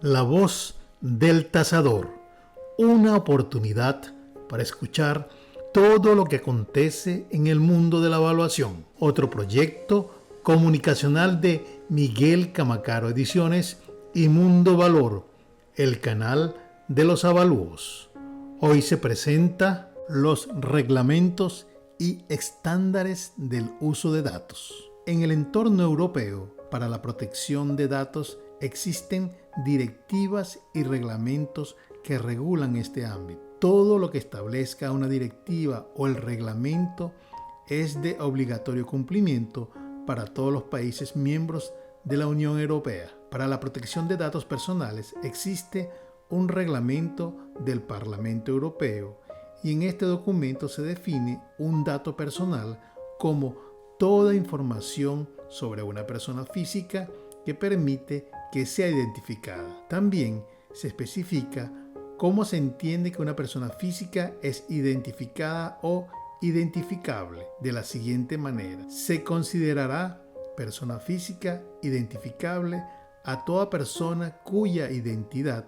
La voz del tasador, una oportunidad para escuchar todo lo que acontece en el mundo de la evaluación. Otro proyecto comunicacional de Miguel Camacaro Ediciones y Mundo Valor, el canal de los avalúos. Hoy se presenta los reglamentos y estándares del uso de datos. En el entorno europeo, para la protección de datos, existen directivas y reglamentos que regulan este ámbito. Todo lo que establezca una directiva o el reglamento es de obligatorio cumplimiento para todos los países miembros de la Unión Europea. Para la protección de datos personales existe un reglamento del Parlamento Europeo y en este documento se define un dato personal como toda información sobre una persona física que permite que sea identificada. También se especifica cómo se entiende que una persona física es identificada o identificable de la siguiente manera. Se considerará persona física identificable a toda persona cuya identidad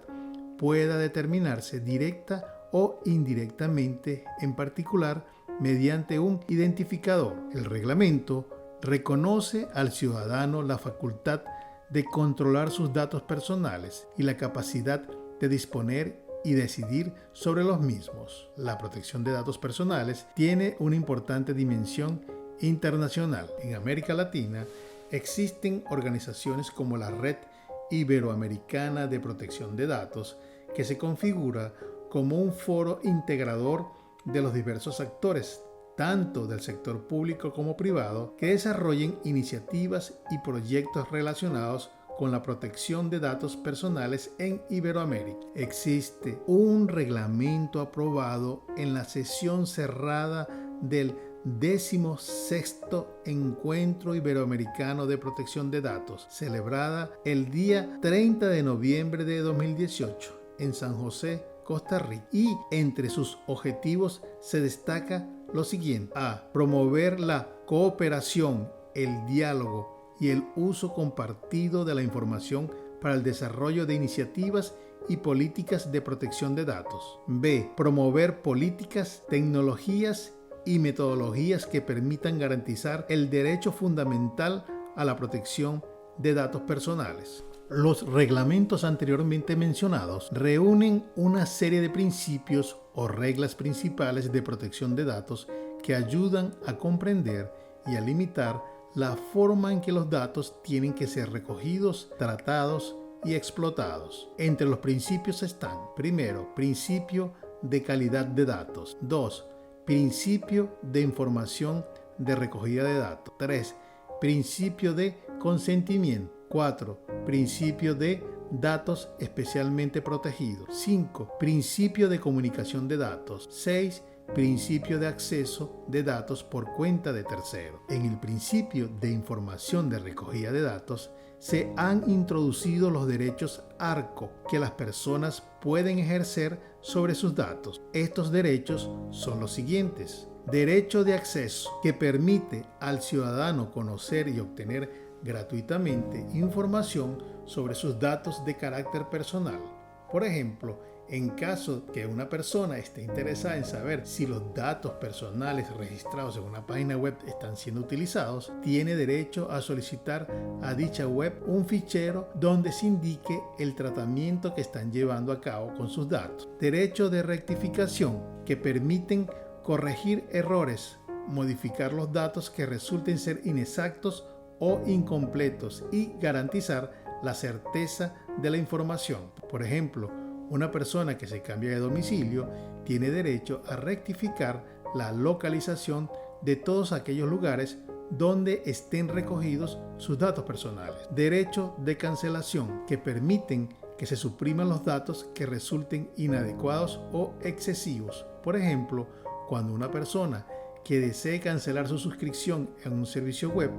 pueda determinarse directa o indirectamente, en particular mediante un identificador. El reglamento reconoce al ciudadano la facultad de controlar sus datos personales y la capacidad de disponer y decidir sobre los mismos. La protección de datos personales tiene una importante dimensión internacional. En América Latina existen organizaciones como la Red Iberoamericana de Protección de Datos, que se configura como un foro integrador de los diversos actores, tanto del sector público como privado, que desarrollen iniciativas y proyectos relacionados con la protección de datos personales en Iberoamérica. Existe un reglamento aprobado en la sesión cerrada del 16º Encuentro Iberoamericano de Protección de Datos, celebrada el día 30 de noviembre de 2018 en San José, Costa Rica, y entre sus objetivos se destaca lo siguiente: a. Promover la cooperación, el diálogo y el uso compartido de la información para el desarrollo de iniciativas y políticas de protección de datos. B. Promover políticas, tecnologías y metodologías que permitan garantizar el derecho fundamental a la protección de datos personales. Los reglamentos anteriormente mencionados reúnen una serie de principios o reglas principales de protección de datos que ayudan a comprender y a limitar la forma en que los datos tienen que ser recogidos, tratados y explotados. Entre los principios están: primero, principio de calidad de datos; 2, principio de información de recogida de datos; 3, principio de consentimiento; 4, principio de datos especialmente protegidos; 5, principio de comunicación de datos; 6, principio de acceso de datos por cuenta de terceros. En el principio de información de recogida de datos se han introducido los derechos ARCO que las personas pueden ejercer sobre sus datos. Estos derechos son los siguientes: derecho de acceso, que permite al ciudadano conocer y obtener gratuitamente información sobre sus datos de carácter personal. Por ejemplo, en caso que una persona esté interesada en saber si los datos personales registrados en una página web están siendo utilizados, tiene derecho a solicitar a dicha web un fichero donde se indique el tratamiento que están llevando a cabo con sus datos. Derecho de rectificación, que permiten corregir errores, modificar los datos que resulten ser inexactos o incompletos y garantizar la certeza de la información. Por ejemplo, una persona que se cambia de domicilio tiene derecho a rectificar la localización de todos aquellos lugares donde estén recogidos sus datos personales. Derecho de cancelación, que permiten que se supriman los datos que resulten inadecuados o excesivos. Por ejemplo, cuando una persona que desee cancelar su suscripción en un servicio web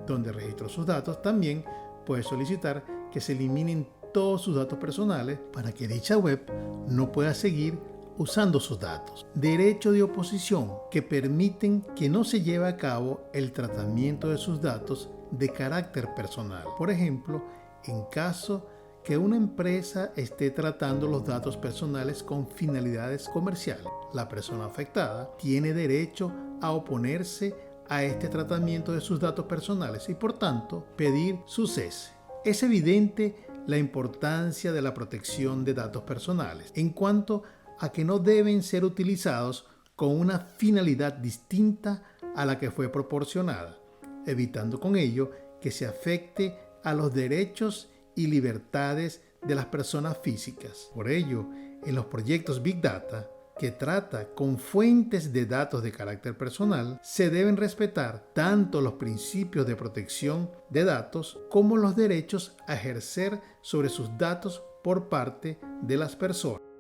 donde registró sus datos, también puede solicitar que se eliminen todos sus datos personales para que dicha web no pueda seguir usando sus datos. Derecho de oposición, que permiten que no se lleve a cabo el tratamiento de sus datos de carácter personal. Por ejemplo, en caso que una empresa esté tratando los datos personales con finalidades comerciales. La persona afectada tiene derecho a oponerse a este tratamiento de sus datos personales y, por tanto, pedir su cese. Es evidente la importancia de la protección de datos personales en cuanto a que no deben ser utilizados con una finalidad distinta a la que fue proporcionada, evitando con ello que se afecte a los derechos y libertades de las personas físicas. Por ello, en los proyectos Big Data, que trata con fuentes de datos de carácter personal, se deben respetar tanto los principios de protección de datos como los derechos a ejercer sobre sus datos por parte de las personas.